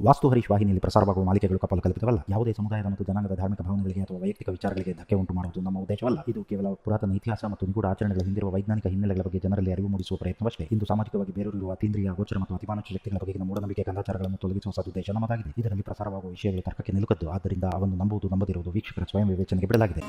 ವಾಸ್ತು ಹರೀಶ್ ವಾಹಿನಿಯಲ್ಲಿ ಪ್ರಸಾರವಾಗುವ ಮಾಲಿಕೆಗಳು ಕಲ್ಪಿತವಲ್ಲ. ಯಾವುದೇ ಸಮುದಾಯದ ಮತ್ತು ಜನಾಂಗದ ಧಾರ್ಮಿಕ ಭಾವನೆಗಳಿಗೆ ಅಥವಾ ವೈಯಕ್ತಿಕ ವಿಚಾರಗಳಿಗೆ ಧಕ್ಕೆ ಉಂಟು ಮಾಡುವುದು ನಮ್ಮ ಉದ್ದೇಶವಲ್ಲ. ಇದು ಕೇವಲ ಪುರಾತನ ಇತಿಹಾಸ ಮತ್ತು ನಿಗೂಢ ಆಚರಣೆಗಳ ಹಿಂದಿರುವ ವೈಜ್ಞಾನಿಕ ಹಿನ್ನೆಲೆಗಳ ಬಗ್ಗೆ ಜನರಲ್ಲಿ ಅರಿವು ಮೂಡಿಸುವ ಪ್ರಯತ್ನವಷ್ಟೇ. ಇಂದು ಸಾಮಾಜಿಕವಾಗಿ ಬೇರೂರಿರುವ ಅತೀಂದ್ರಿಯ ಗೋಚರ ಮತ್ತು ಅತಿಮಾನುಷ ಶಕ್ತಿಗಳ ಬಗೆಗಿನ ಮೂಢನಂಬಿಕೆ ಕಂದಾಚಾರಗಳನ್ನು ತೊಲಗಿಸುವ ಸದುದ್ದೇಶ ನಮ್ಮದಾಗಿದೆ. ಇದರಲ್ಲಿ ಪ್ರಸಾರವಾಗುವ ವಿಷಯಗಳು ತರ್ಕಕ್ಕೆ ನಿಲುಕದ್ದು, ಆದ್ದರಿಂದ ಅವನ್ನು ನಂಬುವುದು ನಂಬದಿರುವುದು ವೀಕ್ಷಕರ ಸ್ವಯಂ ವಿವೇಚನೆಗೆ ಬಿಡಲಾಗಿದೆ.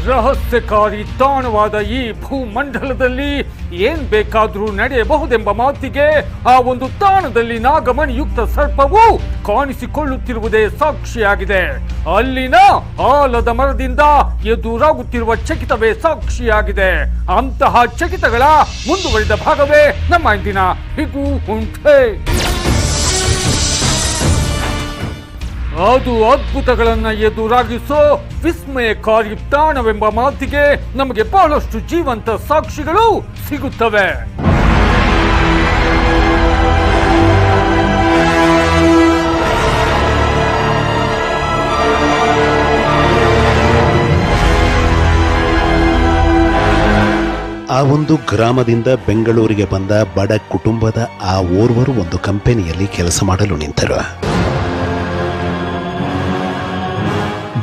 ರಹಸ್ಯಕಾರಿ ತಾಣವಾದ ಈ ಭೂಮಂಡಲದಲ್ಲಿ ಏನ್ ಬೇಕಾದ್ರೂ ನಡೆಯಬಹುದೆಂಬ ಮಾತಿಗೆ ಆ ಒಂದು ತಾಣದಲ್ಲಿ ನಾಗಮಣಿಯುಕ್ತ ಸರ್ಪವು ಕಾಣಿಸಿಕೊಳ್ಳುತ್ತಿರುವುದೇ ಸಾಕ್ಷಿಯಾಗಿದೆ. ಅಲ್ಲಿನ ಆಲದ ಮರದಿಂದ ಎದುರಾಗುತ್ತಿರುವ ಚಕಿತವೇ ಸಾಕ್ಷಿಯಾಗಿದೆ. ಅಂತಹ ಚಕಿತಗಳ ಮುಂದುವರಿದ ಭಾಗವೇ ನಮ್ಮ ಇಂದಿನ ಹಿಗು ಉಂಟೆ. ಅದು ಅದ್ಭುತಗಳನ್ನ ಎದುರಾಗಿಸೋ ವಿಸ್ಮಯಕಾರಿ ತಾಣವೆಂಬ ಮಾತಿಗೆ ನಮಗೆ ಬಹಳಷ್ಟು ಜೀವಂತ ಸಾಕ್ಷಿಗಳು ಸಿಗುತ್ತವೆ. ಆ ಒಂದು ಗ್ರಾಮದಿಂದ ಬೆಂಗಳೂರಿಗೆ ಬಂದ ಬಡ ಕುಟುಂಬದ ಆ ಓರ್ವರು ಒಂದು ಕಂಪನಿಯಲ್ಲಿ ಕೆಲಸ ಮಾಡಲು ನಿಂತರು.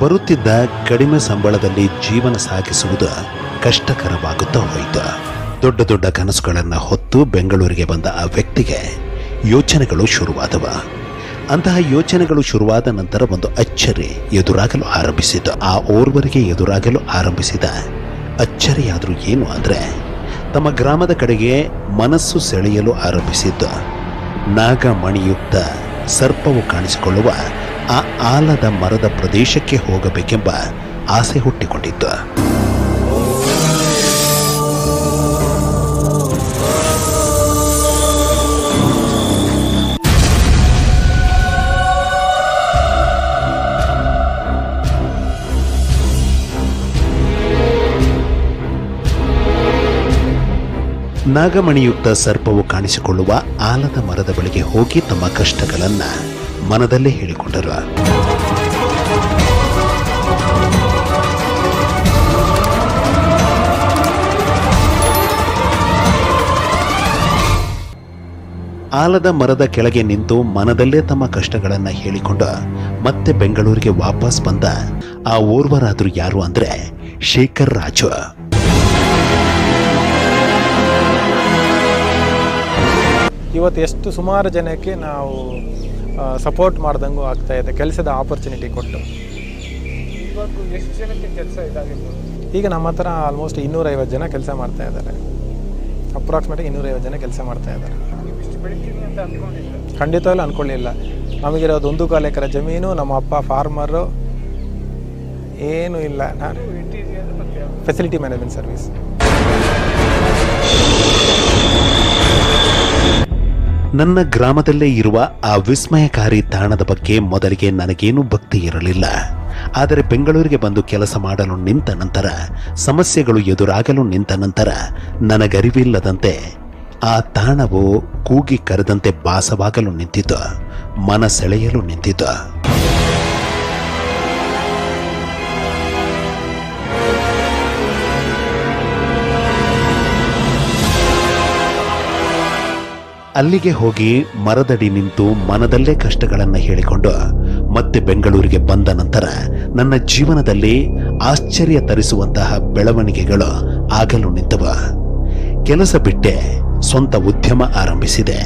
ಬರುತ್ತಿದ್ದ ಕಡಿಮೆ ಸಂಬಳದಲ್ಲಿ ಜೀವನ ಸಾಗಿಸುವುದು ಕಷ್ಟಕರವಾಗುತ್ತಾ ಹೋಯಿತು. ದೊಡ್ಡ ದೊಡ್ಡ ಕನಸುಗಳನ್ನು ಹೊತ್ತು ಬೆಂಗಳೂರಿಗೆ ಬಂದ ಆ ವ್ಯಕ್ತಿಗೆ ಯೋಚನೆಗಳು ಶುರುವಾದವ. ಅಂತಹ ಯೋಚನೆಗಳು ಶುರುವಾದ ನಂತರ ಒಂದು ಅಚ್ಚರಿ ಎದುರಾಗಲು ಆರಂಭಿಸಿತು. ಆ ಓರ್ವರಿಗೆ ಎದುರಾಗಲು ಆರಂಭಿಸಿದ ಅಚ್ಚರಿಯಾದರೂ ಏನು ಅಂದರೆ, ತಮ್ಮ ಗ್ರಾಮದ ಕಡೆಗೆ ಮನಸ್ಸು ಸೆಳೆಯಲು ಆರಂಭಿಸಿದ್ದು ನಾಗಮಣಿಯುಕ್ತ ಸರ್ಪವು ಕಾಣಿಸಿಕೊಳ್ಳುವ ಆ ಆಲದ ಮರದ ಪ್ರದೇಶಕ್ಕೆ ಹೋಗಬೇಕೆಂಬ ಆಸೆ ಹುಟ್ಟಿಕೊಂಡಿತ್ತು. ನಾಗಮಣಿಯುಕ್ತ ಸರ್ಪವು ಕಾಣಿಸಿಕೊಳ್ಳುವ ಆಲದ ಮರದ ಬಳಿಗೆ ಹೋಗಿ ತಮ್ಮ ಕಷ್ಟಗಳನ್ನು ಮನದಲ್ಲೇ ಹೇಳಿಕೊಂಡರು. ಆಲದ ಮರದ ಕೆಳಗೆ ನಿಂತು ಮನದಲ್ಲೇ ತಮ್ಮ ಕಷ್ಟಗಳನ್ನು ಹೇಳಿಕೊಂಡು ಮತ್ತೆ ಬೆಂಗಳೂರಿಗೆ ವಾಪಸ್ ಬಂದ ಆ ಓರ್ವರಾದರೂ ಯಾರು ಅಂದ್ರೆ ಶೇಖರ್ ರಾಜು. ಇವತ್ತು ಎಷ್ಟು ಸುಮಾರು ಜನಕ್ಕೆ ನಾವು ಸಪೋರ್ಟ್ ಮಾಡ್ದಂಗೂ ಆಗ್ತಾ ಇದೆ, ಕೆಲಸದ ಆಪರ್ಚುನಿಟಿ ಕೊಟ್ಟು. ಇವಾಗ ಎಷ್ಟು ಜನಕ್ಕೆ ಕೆಲಸ ಇದಾಗಿರ್ಬೋದು? ಈಗ ನಮ್ಮ ಹತ್ರ ಆಲ್ಮೋಸ್ಟ್ 250 ಜನ ಕೆಲಸ ಮಾಡ್ತಾ ಇದ್ದಾರೆ. ಅಪ್ರಾಕ್ಸಿಮೇಟಾಗಿ 250 ಜನ ಕೆಲಸ ಮಾಡ್ತಾ ಇದ್ದಾರೆ. ಇಷ್ಟು ಬೆಳಿತೀನಿ ಅಂತ ಅಂದ್ಕೊಂಡಿಲ್ಲ? ಖಂಡಿತವಾಗ್ಲೂ ಅಂದ್ಕೊಳ್ಳಿಲ್ಲ. ನಮಗಿರೋದು 1 ಕಾಲು ಎಕರೆ ಜಮೀನು, ನಮ್ಮ ಅಪ್ಪ ಫಾರ್ಮರು, ಏನೂ ಇಲ್ಲ. ನಾನು ಫೆಸಿಲಿಟಿ ಮ್ಯಾನೇಜ್ಮೆಂಟ್ ಸರ್ವಿಸ್. ನನ್ನ ಗ್ರಾಮದಲ್ಲೇ ಇರುವ ಆ ವಿಸ್ಮಯಕಾರಿ ತಾಣದ ಬಗ್ಗೆ ಮೊದಲಿಗೆ ನನಗೇನೂ ಭಕ್ತಿ ಇರಲಿಲ್ಲ. ಆದರೆ ಬೆಂಗಳೂರಿಗೆ ಬಂದು ಕೆಲಸ ಮಾಡಲು ನಿಂತ ನಂತರ, ಸಮಸ್ಯೆಗಳು ಎದುರಾಗಲು ನಿಂತ ನಂತರ ನನಗರಿವಿಲ್ಲದಂತೆ ಆ ತಾಣವು ಕೂಗಿ ಕರೆದಂತೆ ಭಾಸವಾಗಲು ನಿಂತಿತು, ಮನ ಸೆಳೆಯಲು ನಿಂತಿತು. ಅಲ್ಲಿಗೆ ಹೋಗಿ ಮರದಡಿ ನಿಂತು ಮನದಲ್ಲೇ ಕಷ್ಟಗಳನ್ನು ಹೇಳಿಕೊಂಡು ಮತ್ತೆ ಬೆಂಗಳೂರಿಗೆ ಬಂದ ನಂತರ ನನ್ನ ಜೀವನದಲ್ಲಿ ಆಶ್ಚರ್ಯ ತರಿಸುವಂತಹ ಬೆಳವಣಿಗೆಗಳು ಆಗಲು ನಿಂತವ. ಕೆಲಸ ಬಿಟ್ಟೆ ಸ್ವಂತ ಉದ್ಯಮ ಆರಂಭಿಸಿದೆ.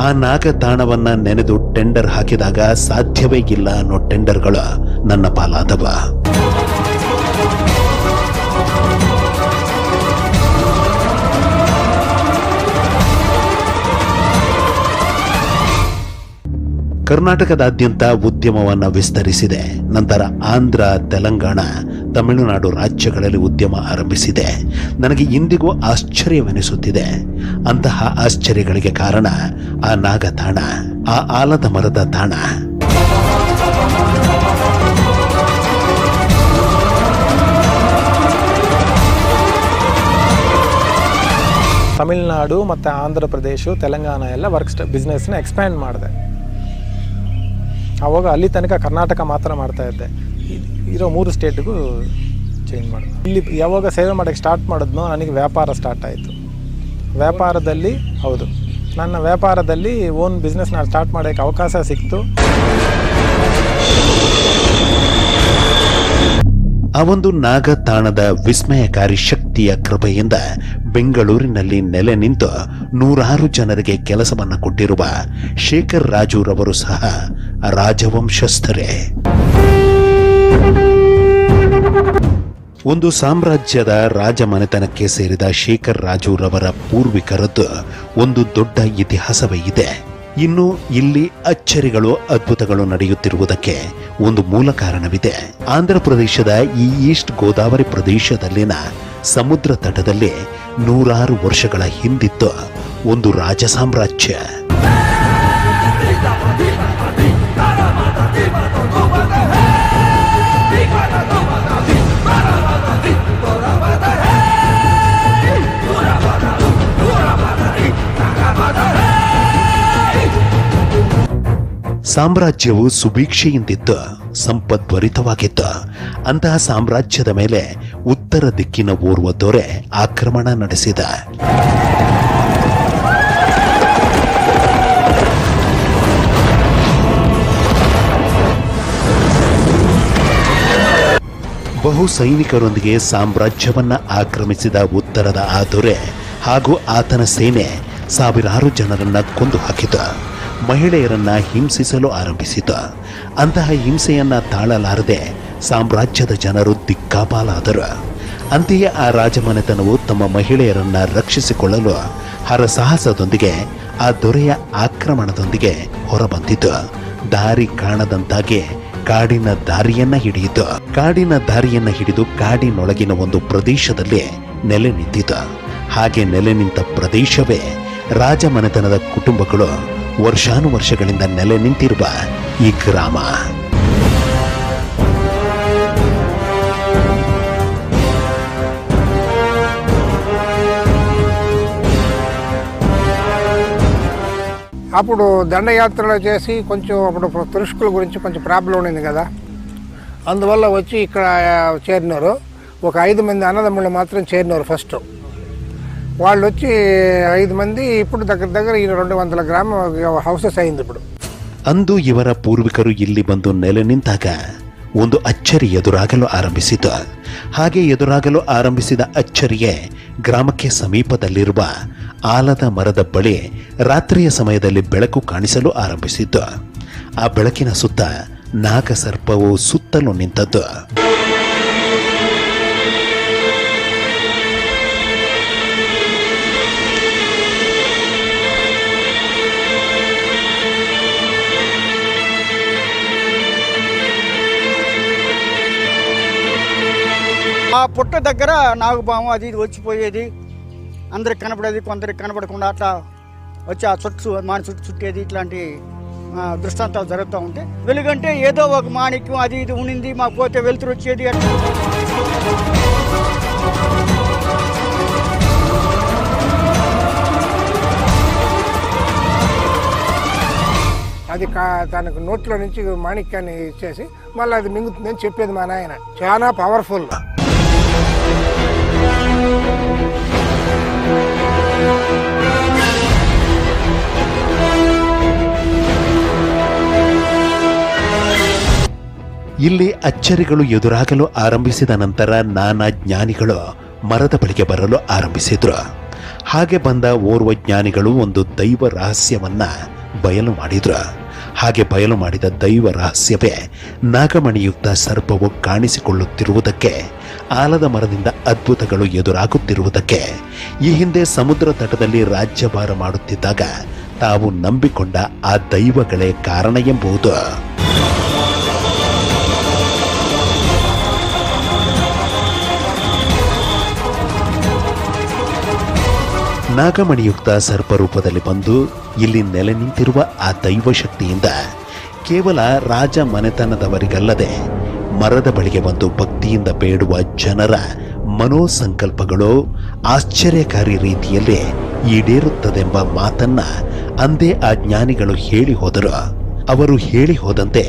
ಆ ನಾಗತಾಣವನ್ನ ನೆನೆದು ಟೆಂಡರ್ ಹಾಕಿದಾಗ ಸಾಧ್ಯವೇ ಇಲ್ಲ ಅನ್ನೋ ಟೆಂಡರ್ಗಳು ನನ್ನ ಪಾಲಾದವ. ಕರ್ನಾಟಕದಾದ್ಯಂತ ಉದ್ಯಮವನ್ನು ವಿಸ್ತರಿಸಿದೆ. ನಂತರ ಆಂಧ್ರ, ತೆಲಂಗಾಣ, ತಮಿಳುನಾಡು ರಾಜ್ಯಗಳಲ್ಲಿ ಉದ್ಯಮ ಆರಂಭಿಸಿದೆ. ನನಗೆ ಇಂದಿಗೂ ಆಶ್ಚರ್ಯವೆನಿಸುತ್ತಿದೆ. ಅಂತಹ ಆಶ್ಚರ್ಯಗಳಿಗೆ ಕಾರಣ ಆ ನಾಗತಾಣ, ಆ ಆಲದ ಮರದ ತಾಣ. ತಮಿಳುನಾಡು ಮತ್ತು ಆಂಧ್ರ ಪ್ರದೇಶ, ತೆಲಂಗಾಣ ಎಲ್ಲ ಬಿಸ್ನೆಸ್ನ ಎಕ್ಸ್ಪ್ಯಾಂಡ್ ಮಾಡಿದೆ. ಆವಾಗ ಅಲ್ಲಿ ತನಕ ಕರ್ನಾಟಕ ಮಾತ್ರ ಮಾಡ್ತಾ ಇದ್ದೆ. ಇರೋ 3 ಸ್ಟೇಟ್ಗೂ ಚೇಂಜ್ ಮಾಡಿದೆ. ಇಲ್ಲಿ ಯಾವಾಗ ಸೇವೆ ಮಾಡೋಕ್ಕೆ ಸ್ಟಾರ್ಟ್ ಮಾಡಿದ್ನೋ ನನಗೆ ವ್ಯಾಪಾರ ಸ್ಟಾರ್ಟ್ ಆಯಿತು. ವ್ಯಾಪಾರದಲ್ಲಿ ಹೌದು, ನನ್ನ ವ್ಯಾಪಾರದಲ್ಲಿ ಓನ್ ಬಿಸ್ನೆಸ್ ನಾನು ಸ್ಟಾರ್ಟ್ ಮಾಡೋಕ್ಕೆ ಅವಕಾಶ ಸಿಕ್ತು. ಆ ಒಂದು ನಾಗತಾಣದ ವಿಸ್ಮಯಕಾರಿ ಶಕ್ತಿಯ ಕೃಪೆಯಿಂದ ಬೆಂಗಳೂರಿನಲ್ಲಿ ನೆಲೆ ನಿಂತು 100 ಜನರಿಗೆ ಕೆಲಸವನ್ನು ಕೊಟ್ಟಿರುವ ಶೇಖರ್ ರಾಜುರವರು ಸಹ ರಾಜವಂಶಸ್ಥರೇ. ಒಂದು ಸಾಮ್ರಾಜ್ಯದ ರಾಜಮನೆತನಕ್ಕೆ ಸೇರಿದ ಶೇಖರ್ ರಾಜುರವರ ಪೂರ್ವಿಕರದ್ದು ಒಂದು ದೊಡ್ಡ ಇತಿಹಾಸವೇ ಇದೆ. ಇನ್ನು ಇಲ್ಲಿ ಅಚ್ಚರಿಗಳು ಅದ್ಭುತಗಳು ನಡೆಯುತ್ತಿರುವುದಕ್ಕೆ ಒಂದು ಮೂಲ ಕಾರಣವಿದೆ. ಆಂಧ್ರ ಪ್ರದೇಶದ ಈ ಈಸ್ಟ್ ಗೋದಾವರಿ ಪ್ರದೇಶದಲ್ಲಿನ ಸಮುದ್ರ ತಟದಲ್ಲಿ 100 ವರ್ಷಗಳ ಹಿಂದಿತ್ತು ಒಂದು ರಾಜ ಸಾಮ್ರಾಜ್ಯ. ಸಾಮ್ರಾಜ್ಯವು ಸುಭೀಕ್ಷೆಯಿಂದಿತ್ತು, ಸಂಪದ್ಭರಿತವಾಗಿತ್ತು. ಅಂತಹ ಸಾಮ್ರಾಜ್ಯದ ಮೇಲೆ ಉತ್ತರ ದಿಕ್ಕಿನ ಓರ್ವ ದೊರೆ ಆಕ್ರಮಣ ನಡೆಸಿದ. ಬಹು ಸೈನಿಕರೊಂದಿಗೆ ಸಾಮ್ರಾಜ್ಯವನ್ನ ಆಕ್ರಮಿಸಿದ ಉತ್ತರದ ಆ ದೊರೆ ಹಾಗೂ ಆತನ ಸೇನೆ ಸಾವಿರಾರು ಜನರನ್ನ ಕೊಂದು ಹಾಕಿತು. ಮಹಿಳೆಯರನ್ನ ಹಿಂಸಿಸಲು ಆರಂಭಿಸಿತು. ಅಂತಹ ಹಿಂಸೆಯನ್ನ ತಾಳಲಾರದೆ ಸಾಮ್ರಾಜ್ಯದ ಜನರು ದಿಕ್ಕಾಪಾಲಾದರು. ಅಂತೆಯೇ ಆ ರಾಜಮನೆತನವು ತಮ್ಮ ಮಹಿಳೆಯರನ್ನ ರಕ್ಷಿಸಿಕೊಳ್ಳಲು ಹರಸಾಹಸದೊಂದಿಗೆ ಆ ದೊರೆಯ ಆಕ್ರಮಣದೊಂದಿಗೆ ಹೊರಬಂದಿತು. ದಾರಿ ಕಾಣದಂತಾಗಿ ಕಾಡಿನ ದಾರಿಯನ್ನ ಹಿಡಿಯಿತು. ಕಾಡಿನ ದಾರಿಯನ್ನ ಹಿಡಿದು ಕಾಡಿನೊಳಗಿನ ಒಂದು ಪ್ರದೇಶದಲ್ಲಿ ನೆಲೆ ನಿಂತಿತು. ಹಾಗೆ ನೆಲೆ ನಿಂತ ಪ್ರದೇಶವೇ ರಾಜಮನೆತನದ ಕುಟುಂಬಗಳು ವರ್ಷಾನುವರ್ಷಗಳಿಂದ ನೆಲೆ ನಿಂತಿರುವ ಈ ಗ್ರಾಮ. అప్పుడు దండయాత్రలు చేసి కొంచెం అప్పుడు తురుష్కుల గురించి కొంచెం ప్రాబ్లం ఉండింది కదా, అందువల్ల వచ్చి ఇక్కడ చేరినారు. ఒక 5 మంది అన్నదమ్ముళ్ళు మాత్రం చేరినారు ఫస్ట్. వాళ్ళు వచ్చి 5 మంది ఇప్పుడు దగ్గర 200 గ్రామ హౌసెస్ అయింది ఇప్పుడు. ಅಂದು ಇವರ ಪೂರ್ವಿಕರು ಇಲ್ಲಿ ಬಂದು ನೆಲೆ ನಿಂತಾಗ ಒಂದು ಅಚ್ಚರಿ ಎದುರಾಗಲು ಆರಂಭಿಸಿತು. ಹಾಗೆ ಎದುರಾಗಲು ಆರಂಭಿಸಿದ ಅಚ್ಚರಿಯೇ ಗ್ರಾಮಕ್ಕೆ ಸಮೀಪದಲ್ಲಿರುವ ಆಲದ ಮರದ ಬಳಿ ರಾತ್ರಿಯ ಸಮಯದಲ್ಲಿ ಬೆಳಕು ಕಾಣಿಸಲು ಆರಂಭಿಸಿತು. ಆ ಬೆಳಕಿನ ಸುತ್ತ ನಾಗಸರ್ಪವು ಸುತ್ತಲೂ ನಿಂತದ್ದು. ఆ పుట్ట దగ్గర నాగుపాము అది ఇది వచ్చిపోయేది, అందరికి కనపడేది, కొందరికి కనపడకుండా అట్లా వచ్చి ఆ చుట్టూ మాని చుట్టూ చుట్టేది. ఇట్లాంటి దృష్టాంతాలు జరుగుతూ ఉంటాయి. వెలుగంటే ఏదో ఒక మాణిక్యం అది ఇది ఉండింది, మాకు పోతే వెలుతురు వచ్చేది. అది తనకు నోట్లో నుంచి మాణిక్యాన్ని ఇచ్చేసి మళ్ళీ అది మింగుతుందని చెప్పేది మా నాయన. చాలా పవర్ఫుల్. ಇಲ್ಲಿ ಅಚ್ಚರಿಗಳು ಎದುರಾಗಲು ಆರಂಭಿಸಿದ ನಂತರ ನಾನಾ ಜ್ಞಾನಿಗಳು ಮರದ ಬಳಿಗೆ ಬರಲು ಆರಂಭಿಸಿದ್ರು. ಹಾಗೆ ಬಂದ ಓರ್ವ ಜ್ಞಾನಿಗಳು ಒಂದು ದೈವ ರಹಸ್ಯವನ್ನ ಬಯಲು ಮಾಡಿದ್ರು. ಹಾಗೆ ಬಯಲು ಮಾಡಿದ ದೈವ ರಹಸ್ಯವೇ ನಾಗಮಣಿಯುಕ್ತ ಸರ್ಪವು ಕಾಣಿಸಿಕೊಳ್ಳುತ್ತಿರುವುದಕ್ಕೆ, ಆಲದ ಮರದಿಂದ ಅದ್ಭುತಗಳು ಎದುರಾಗುತ್ತಿರುವುದಕ್ಕೆ, ಈ ಹಿಂದೆ ಸಮುದ್ರ ತಟದಲ್ಲಿ ರಾಜ್ಯಭಾರ ಮಾಡುತ್ತಿದ್ದಾಗ ತಾವು ನಂಬಿಕೊಂಡ ಆ ದೈವಗಳೇ ಕಾರಣ ಎಂಬುದು. ನಾಗಮಣಿಯುಕ್ತ ಸರ್ಪರೂಪದಲ್ಲಿ ಬಂದು ಇಲ್ಲಿ ನೆಲೆ ನಿಂತಿರುವ ಆ ದೈವಶಕ್ತಿಯಿಂದ ಕೇವಲ ರಾಜ ಮನೆತನದವರಿಗಲ್ಲದೆ ಮರದ ಬಳಿಗೆ ಬಂದು ಭಕ್ತಿಯಿಂದ ಬೇಡುವ ಜನರ ಮನೋಸಂಕಲ್ಪಗಳು ಆಶ್ಚರ್ಯಕಾರಿ ರೀತಿಯಲ್ಲಿ ಈಡೇರುತ್ತದೆಂಬ ಮಾತನ್ನ ಅಂದೇ ಆ ಜ್ಞಾನಿಗಳು ಹೇಳಿ ಹೋದರು. ಅವರು ಹೇಳಿ ಹೋದಂತೆ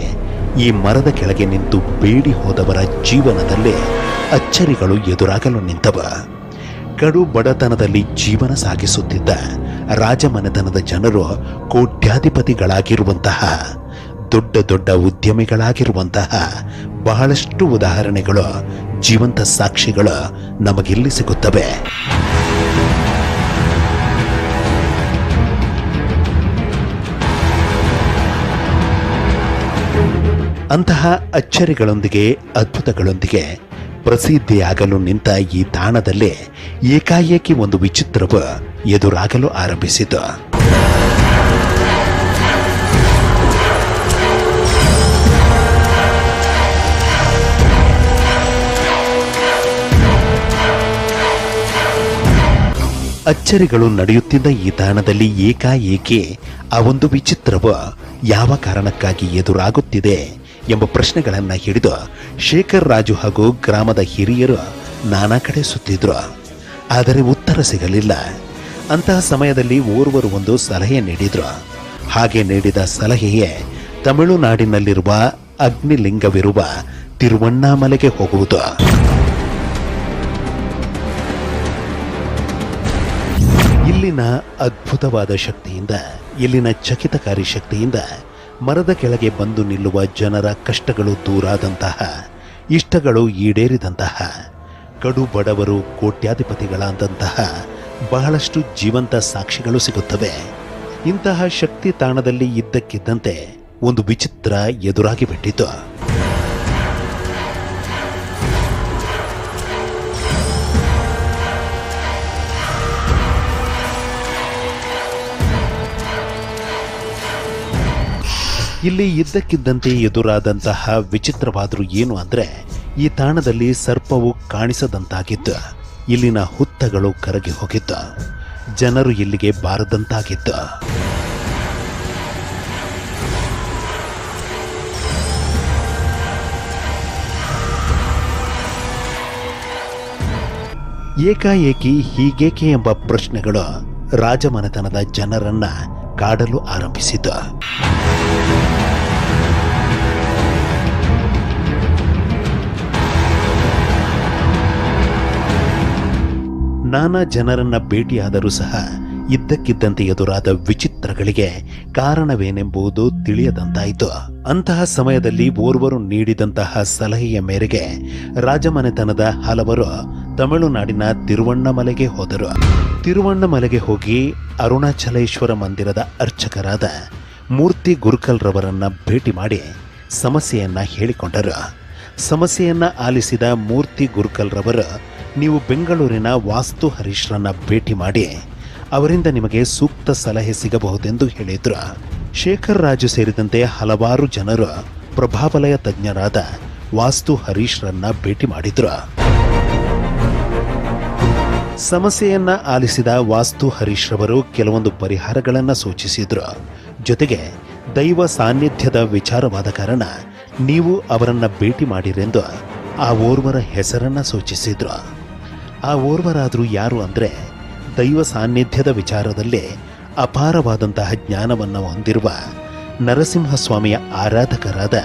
ಈ ಮರದ ಕೆಳಗೆ ನಿಂತು ಬೇಡಿ ಹೋದವರ ಜೀವನದಲ್ಲೇ ಅಚ್ಚರಿಗಳು ಎದುರಾಗಲು ನಿಂತವ. ಕಡು ಬಡತನದಲ್ಲಿ ಜೀವನ ಸಾಗಿಸುತ್ತಿದ್ದ ರಾಜಮನೆತನದ ಜನರು ಕೋಟ್ಯಾಧಿಪತಿಗಳಾಗಿರುವಂತಹ, ದೊಡ್ಡ ದೊಡ್ಡ ಉದ್ಯಮಿಗಳಾಗಿರುವಂತಹ ಬಹಳಷ್ಟು ಉದಾಹರಣೆಗಳು, ಜೀವಂತ ಸಾಕ್ಷಿಗಳು ನಮಗಿಲ್ಲಿ ಸಿಗುತ್ತವೆ. ಅಂತಹ ಅಚ್ಚರಿಗಳೊಂದಿಗೆ, ಅದ್ಭುತಗಳೊಂದಿಗೆ ಪ್ರಸಿದ್ಧಿಯಾಗಲು ನಿಂತ ಈ ತಾಣದಲ್ಲಿ ಏಕಾಏಕಿ ಒಂದು ವಿಚಿತ್ರವು ಎದುರಾಗಲು ಆರಂಭಿಸಿತು. ಅಚ್ಚರಿಗಳು ನಡೆಯುತ್ತಿದ್ದ ಈ ತಾಣದಲ್ಲಿ ಏಕಾಏಕಿ ಆ ಒಂದು ವಿಚಿತ್ರವು ಯಾವ ಕಾರಣಕ್ಕಾಗಿ ಎದುರಾಗುತ್ತಿದೆ ಎಂಬ ಪ್ರಶ್ನೆಗಳನ್ನು ಹಿಡಿದು ಶೇಖರ್ ರಾಜು ಹಾಗೂ ಗ್ರಾಮದ ಹಿರಿಯರು ನಾನಾ ಕಡೆ ಸುತ್ತಿದ್ರು. ಆದರೆ ಉತ್ತರ ಸಿಗಲಿಲ್ಲ. ಅಂತಹ ಸಮಯದಲ್ಲಿ ಓರ್ವರು ಒಂದು ಸಲಹೆ ನೀಡಿದ್ರು. ಹಾಗೆ ನೀಡಿದ ಸಲಹೆಯೇ ತಮಿಳುನಾಡಿನಲ್ಲಿರುವ ಅಗ್ನಿಲಿಂಗವಿರುವ ತಿರುವಣ್ಣಾಮಲೆಗೆ ಹೋಗುವುದು. ಇಲ್ಲಿನ ಅದ್ಭುತವಾದ ಶಕ್ತಿಯಿಂದ, ಇಲ್ಲಿನ ಚಕಿತಕಾರಿ ಶಕ್ತಿಯಿಂದ ಮರದ ಕೆಳಗೆ ಬಂದು ನಿಲ್ಲುವ ಜನರ ಕಷ್ಟಗಳು ದೂರಾದಂತಹ, ಇಷ್ಟಗಳು ಈಡೇರಿದಂತಹ, ಕಡು ಬಡವರು ಕೋಟ್ಯಾಧಿಪತಿಗಳಾದಂತಹ ಬಹಳಷ್ಟು ಜೀವಂತ ಸಾಕ್ಷಿಗಳು ಸಿಗುತ್ತವೆ. ಇಂತಹ ಶಕ್ತಿ ತಾಣದಲ್ಲಿ ಇದ್ದಕ್ಕಿದ್ದಂತೆ ಒಂದು ವಿಚಿತ್ರ ಎದುರಾಗಿ ಬಿಟ್ಟಿತು. ಇಲ್ಲಿ ಇದ್ದಕ್ಕಿದ್ದಂತೆ ಎದುರಾದಂತಹ ವಿಚಿತ್ರವಾದರೂ ಏನು ಅಂದರೆ, ಈ ತಾಣದಲ್ಲಿ ಸರ್ಪವು ಕಾಣಿಸದಂತಾಗಿತ್ತು. ಇಲ್ಲಿನ ಹುತ್ತಗಳು ಕರಗಿ ಹೋಗಿತ್ತು. ಜನರು ಇಲ್ಲಿಗೆ ಬಾರದಂತಾಗಿತ್ತು. ಏಕಾಏಕಿ ಹೀಗೇಕೆ ಎಂಬ ಪ್ರಶ್ನೆಗಳು ರಾಜಮನೆತನದ ಜನರನ್ನ ಕಾಡಲು ಆರಂಭಿಸಿತು. ನಾನಾ ಜನರನ್ನ ಭೇಟಿಯಾದರೂ ಸಹ ಇದ್ದಕ್ಕಿದ್ದಂತೆ ಎದುರಾದ ವಿಚಿತ್ರಗಳಿಗೆ ಕಾರಣವೇನೆಂಬುದು ತಿಳಿಯದಂತಾಯಿತು. ಅಂತಹ ಸಮಯದಲ್ಲಿ ಓರ್ವರು ನೀಡಿದಂತಹ ಸಲಹೆಯ ಮೇರೆಗೆ ರಾಜಮನೆತನದ ಹಲವರು ತಮಿಳುನಾಡಿನ ತಿರುವಣ್ಣಮಲೆಗೆ ಹೋದರು. ತಿರುವಣ್ಣಮಲೆಗೆ ಹೋಗಿ ಅರುಣಾಚಲೇಶ್ವರ ಮಂದಿರದ ಅರ್ಚಕರಾದ ಮೂರ್ತಿ ಗುರುಕಲ್ ರವರನ್ನ ಭೇಟಿ ಮಾಡಿ ಸಮಸ್ಯೆಯನ್ನ ಹೇಳಿಕೊಂಡರು. ಸಮಸ್ಯೆಯನ್ನ ಆಲಿಸಿದ ಮೂರ್ತಿ ಗುರುಕಲ್ ರವರು, ನೀವು ಬೆಂಗಳೂರಿನ ವಾಸ್ತು ಹರೀಶ್ರನ್ನ ಭೇಟಿ ಮಾಡಿ ಅವರಿಂದ ನಿಮಗೆ ಸೂಕ್ತ ಸಲಹೆ ಸಿಗಬಹುದೆಂದು ಹೇಳಿದ್ರು. ಶೇಖರ್ ರಾಜು ಸೇರಿದಂತೆ ಹಲವಾರು ಜನರು ಪ್ರಭಾವಲಯ ತಜ್ಞರಾದ ವಾಸ್ತು ಹರೀಶ್ರನ್ನ ಭೇಟಿ ಮಾಡಿದ್ರು. ಸಮಸ್ಯೆಯನ್ನ ಆಲಿಸಿದ ವಾಸ್ತು ಹರೀಶ್ ರವರು ಕೆಲವೊಂದು ಪರಿಹಾರಗಳನ್ನು ಸೂಚಿಸಿದ್ರು. ಜೊತೆಗೆ ದೈವ ಸಾನ್ನಿಧ್ಯದ ವಿಚಾರವಾದ ಕಾರಣ ನೀವು ಅವರನ್ನ ಭೇಟಿ ಮಾಡಿರೆಂದು ಆ ಓರ್ವರ ಹೆಸರನ್ನ ಸೂಚಿಸಿದ್ರು. ಆ ಓರ್ವರಾದರೂ ಯಾರು ಅಂದರೆ, ದೈವ ಸಾನ್ನಿಧ್ಯದ ವಿಚಾರದಲ್ಲಿ ಅಪಾರವಾದಂತಹ ಜ್ಞಾನವನ್ನು ಹೊಂದಿರುವ ನರಸಿಂಹಸ್ವಾಮಿಯ ಆರಾಧಕರಾದ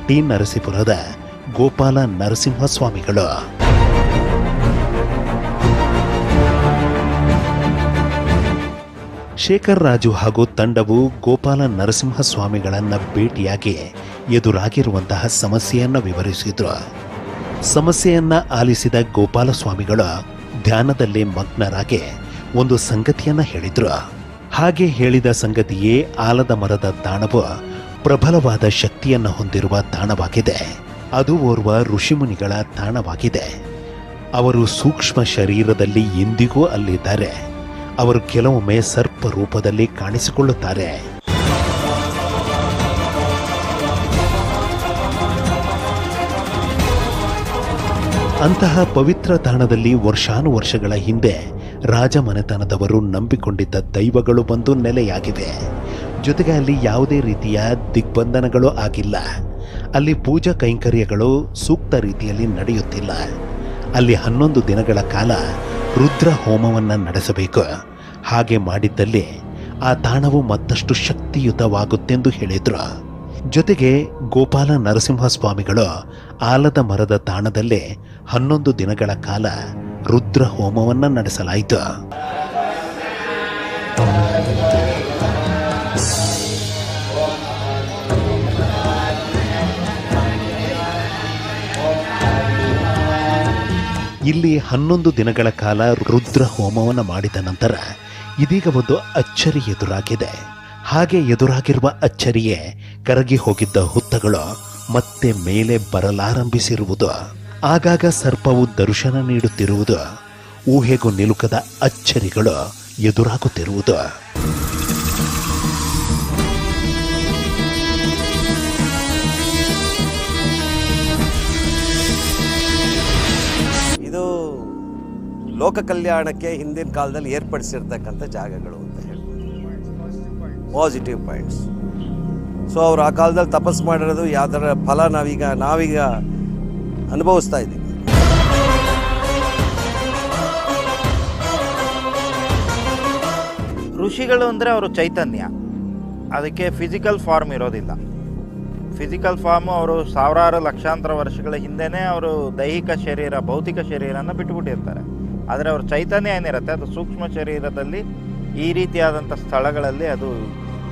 ಟಿ ನರಸೀಪುರದ ಗೋಪಾಲ ನರಸಿಂಹಸ್ವಾಮಿಗಳು. ಶೇಖರ್ ರಾಜು ಹಾಗೂ ತಂಡವು ಗೋಪಾಲ ನರಸಿಂಹಸ್ವಾಮಿಗಳನ್ನ ಭೇಟಿಯಾಗಿ ಎದುರಾಗಿರುವಂತಹ ಸಮಸ್ಯೆಯನ್ನ ವಿವರಿಸಿದ್ರು. ಸಮಸ್ಯೆಯನ್ನ ಆಲಿಸಿದ ಗೋಪಾಲ ಸ್ವಾಮಿಗಳು ಧ್ಯಾನದಲ್ಲಿ ಮಗ್ನರಾಗಿ ಒಂದು ಸಂಗತಿಯನ್ನ ಹೇಳಿದ್ರು. ಹಾಗೆ ಹೇಳಿದ ಸಂಗತಿಯೇ ಆಲದ ಮರದ ತಾಣವು ಪ್ರಬಲವಾದ ಶಕ್ತಿಯನ್ನು ಹೊಂದಿರುವ ತಾಣವಾಗಿದೆ. ಅದು ಓರ್ವ ಋಷಿಮುನಿಗಳ ತಾಣವಾಗಿದೆ. ಅವರು ಸೂಕ್ಷ್ಮ ಶರೀರದಲ್ಲಿ ಎಂದಿಗೂ ಅಲ್ಲಿದ್ದಾರೆ. ಅವರು ಕೆಲವೊಮ್ಮೆ ಸರ್ಪ ರೂಪದಲ್ಲಿ ಕಾಣಿಸಿಕೊಳ್ಳುತ್ತಾರೆ. ಅಂತಹ ಪವಿತ್ರ ತಾಣದಲ್ಲಿ ವರ್ಷಾನುವರ್ಷಗಳ ಹಿಂದೆ ರಾಜಮನೆತನದವರು ನಂಬಿಕೊಂಡಿದ್ದ ದೈವಗಳು ಬಂದು ನೆಲೆಯಾಗಿವೆ. ಜೊತೆಗೆ ಅಲ್ಲಿ ಯಾವುದೇ ರೀತಿಯ ದಿಗ್ಬಂಧನಗಳು ಆಗಿಲ್ಲ. ಅಲ್ಲಿ ಪೂಜಾ ಕೈಂಕರ್ಯಗಳು ಸೂಕ್ತ ರೀತಿಯಲ್ಲಿ ನಡೆಯುತ್ತಿಲ್ಲ. ಅಲ್ಲಿ 11 ದಿನಗಳ ಕಾಲ ರುದ್ರ ಹೋಮವನ್ನು ನಡೆಸಬೇಕು. ಹಾಗೆ ಮಾಡಿದ್ದಲ್ಲಿ ಆ ತಾಣವು ಮತ್ತಷ್ಟು ಶಕ್ತಿಯುತವಾಗುತ್ತೆಂದು ಹೇಳಿದ್ರು. ಜೊತೆಗೆ ಗೋಪಾಲ ನರಸಿಂಹ ಸ್ವಾಮಿಗಳು ಆಲದ ಮರದ ತಾಣದಲ್ಲೇ 11 ದಿನಗಳ ಕಾಲ ರುದ್ರ ಹೋಮವನ್ನ ನಡೆಸಲಾಯಿತು. ಇಲ್ಲಿ 11 ದಿನಗಳ ಕಾಲ ರುದ್ರ ಹೋಮವನ್ನು ಮಾಡಿದ ನಂತರ ಇದೀಗ ಒಂದು ಅಚ್ಚರಿ ಎದುರಾಗಿದೆ. ಹಾಗೆ ಎದುರಾಗಿರುವ ಅಚ್ಚರಿಯೇ ಕರಗಿ ಹೋಗಿದ್ದ ಹುತ್ತಗಳು ಮತ್ತೆ ಮೇಲೆ ಬರಲಾರಂಭಿಸಿರುವುದು, ಆಗಾಗ ಸರ್ಪವು ದರ್ಶನ ನೀಡುತ್ತಿರುವುದು, ಊಹೆಗೂ ನಿಲುಕದ ಅಚ್ಚರಿಗಳು ಎದುರಾಗುತ್ತಿರುವುದು. ಇದು ಲೋಕ ಕಲ್ಯಾಣಕ್ಕೆ ಹಿಂದಿನ ಕಾಲದಲ್ಲಿ ಏರ್ಪಡಿಸಿರ್ತಕ್ಕಂಥ ಜಾಗಗಳು ಅಂತ ಹೇಳ್ಬೋದು, ಪಾಸಿಟಿವ್ ಪಾಯಿಂಟ್ಸ್. ಸೊ ಅವರು ಆ ಕಾಲದಲ್ಲಿ ತಪಸ್ಸು ಮಾಡಿರೋದು ಯಾವ್ದರ ಫಲ ನಾವೀಗ ಅನುಭವಿಸ್ತಾ ಇದ್ದೀವಿ. ಋಷಿಗಳು ಅಂದರೆ ಅವರು ಚೈತನ್ಯ, ಅದಕ್ಕೆ ಫಿಸಿಕಲ್ ಫಾರ್ಮ್ ಇರೋದಿಲ್ಲ. ಫಿಸಿಕಲ್ ಫಾರ್ಮು ಅವರು ಸಾವಿರಾರು ಲಕ್ಷಾಂತರ ವರ್ಷಗಳ ಹಿಂದೆನೇ ಅವರು ದೈಹಿಕ ಶರೀರ, ಭೌತಿಕ ಶರೀರನ ಬಿಟ್ಟುಬಿಟ್ಟಿರ್ತಾರೆ. ಆದರೆ ಅವ್ರ ಚೈತನ್ಯ ಏನಿರುತ್ತೆ ಅದು ಸೂಕ್ಷ್ಮ ಶರೀರದಲ್ಲಿ ಈ ರೀತಿಯಾದಂಥ ಸ್ಥಳಗಳಲ್ಲಿ ಅದು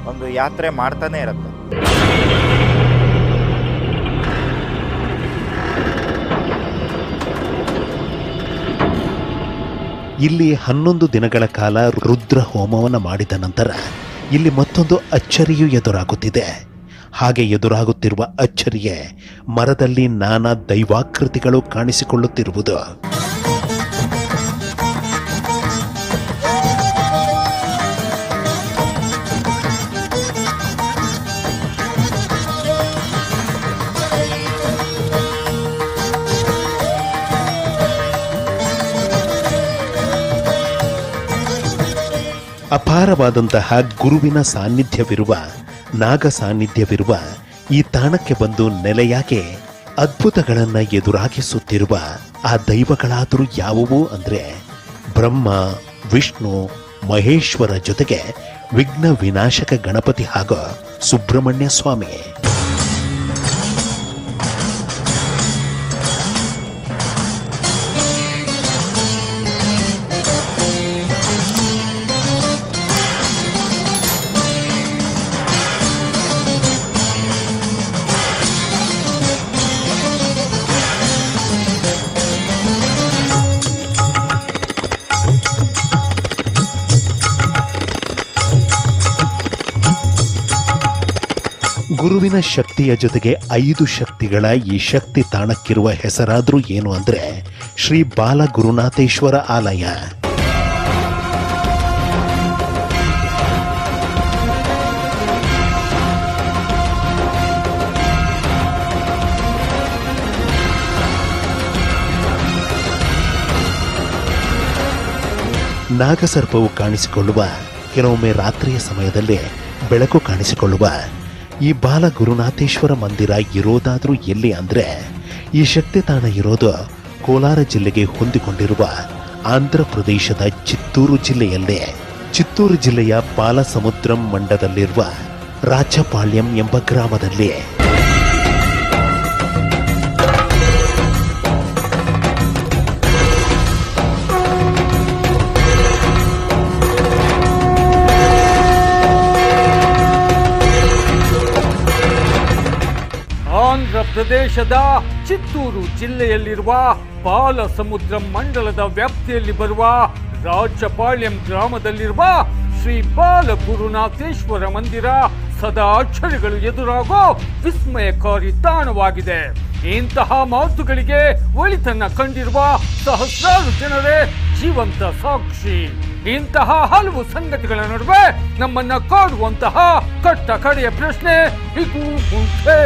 ಒಂದು ಯಾತ್ರೆ ಮಾಡ್ತಾನೆ ಇರುತ್ತೆ. ಇಲ್ಲಿ 11 ದಿನಗಳ ಕಾಲ ರುದ್ರ ಹೋಮವನ್ನು ಮಾಡಿದ ನಂತರ ಇಲ್ಲಿ ಮತ್ತೊಂದು ಅಚ್ಚರಿಯು ಎದುರಾಗುತ್ತಿದೆ. ಹಾಗೆ ಎದುರಾಗುತ್ತಿರುವ ಅಚ್ಚರಿಯೇ ಮರದಲ್ಲಿ ನಾನಾ ದೈವಾಕೃತಿಗಳು ಕಾಣಿಸಿಕೊಳ್ಳುತ್ತಿರುವುದು. ಅಪಾರವಾದಂತಹ ಗುರುವಿನ ಸಾನ್ನಿಧ್ಯವಿರುವ, ನಾಗ ಸಾನ್ನಿಧ್ಯವಿರುವ ಈ ತಾಣಕ್ಕೆ ಬಂದು ನೆಲೆಯಾಗಿ ಅದ್ಭುತಗಳನ್ನು ಎದುರಾಗಿಸುತ್ತಿರುವ ಆ ದೈವಗಳಾದರೂ ಯಾವುವು ಅಂದ್ರೆ ಬ್ರಹ್ಮ, ವಿಷ್ಣು, ಮಹೇಶ್ವರ ಜೊತೆಗೆ ವಿಘ್ನ ವಿನಾಶಕ ಗಣಪತಿ ಹಾಗೂ ಸುಬ್ರಹ್ಮಣ್ಯ ಸ್ವಾಮಿ. ಗುರುವಿನ ಶಕ್ತಿಯ ಜೊತೆಗೆ 5 ಶಕ್ತಿಗಳ ಈ ಶಕ್ತಿ ತಾಣಕ್ಕಿರುವ ಹೆಸರಾದ್ರೂ ಏನು ಅಂದ್ರೆ ಶ್ರೀ ಬಾಲ ಗುರುನಾಥೇಶ್ವರ ಆಲಯ. ನಾಗಸರ್ಪವು ಕಾಣಿಸಿಕೊಳ್ಳುವ, ಕೆಲವೊಮ್ಮೆ ರಾತ್ರಿಯ ಸಮಯದಲ್ಲಿ ಬೆಳಕು ಕಾಣಿಸಿಕೊಳ್ಳುವ ಈ ಬಾಲ ಗುರುನಾಥೇಶ್ವರ ಮಂದಿರ ಇರೋದಾದ್ರೂ ಎಲ್ಲಿ ಅಂದ್ರೆ ಈ ಶಕ್ತಿ ತಾಣ ಇರೋದು ಕೋಲಾರ ಜಿಲ್ಲೆಗೆ ಹೊಂದಿಕೊಂಡಿರುವ ಆಂಧ್ರ ಪ್ರದೇಶದ ಚಿತ್ತೂರು ಜಿಲ್ಲೆಯಲ್ಲೇ. ಚಿತ್ತೂರು ಜಿಲ್ಲೆಯ ಪಾಲಸಮುದ್ರಂ ಮಂಡಲದಲ್ಲಿರುವ ರಾಚಪಾಳ್ಯಂ ಎಂಬ ಗ್ರಾಮದಲ್ಲಿ. ಆಂಧ್ರ ಪ್ರದೇಶದ ಚಿತ್ತೂರು ಜಿಲ್ಲೆಯಲ್ಲಿರುವ ಪಾಲಸಮುದ್ರ ಮಂಡಲದ ವ್ಯಾಪ್ತಿಯಲ್ಲಿ ಬರುವ ರಾಜಪಾಳ್ಯಂ ಗ್ರಾಮದಲ್ಲಿರುವ ಶ್ರೀ ಬಾಲ ಗುರುನಾಥೇಶ್ವರ ಮಂದಿರ ಸದಾ ಅಚ್ಚರಿಗಳು ಎದುರಾಗೋ ವಿಸ್ಮಯಕಾರಿ ತಾಣವಾಗಿದೆ. ಇಂತಹ ಮಾತುಗಳಿಗೆ ಒಳಿತನ್ನ ಕಂಡಿರುವ ಸಹಸ್ರಾರು ಜನರೇ ಜೀವಂತ ಸಾಕ್ಷಿ. ಇಂತಹ ಹಲವು ಸಂಗತಿಗಳ ನಡುವೆ ನಮ್ಮನ್ನ ಕಾಡುವಂತಹ ಕಟ್ಟ ಕಡೆಯ ಪ್ರಶ್ನೆ ಇದು ಮುಂಚೆ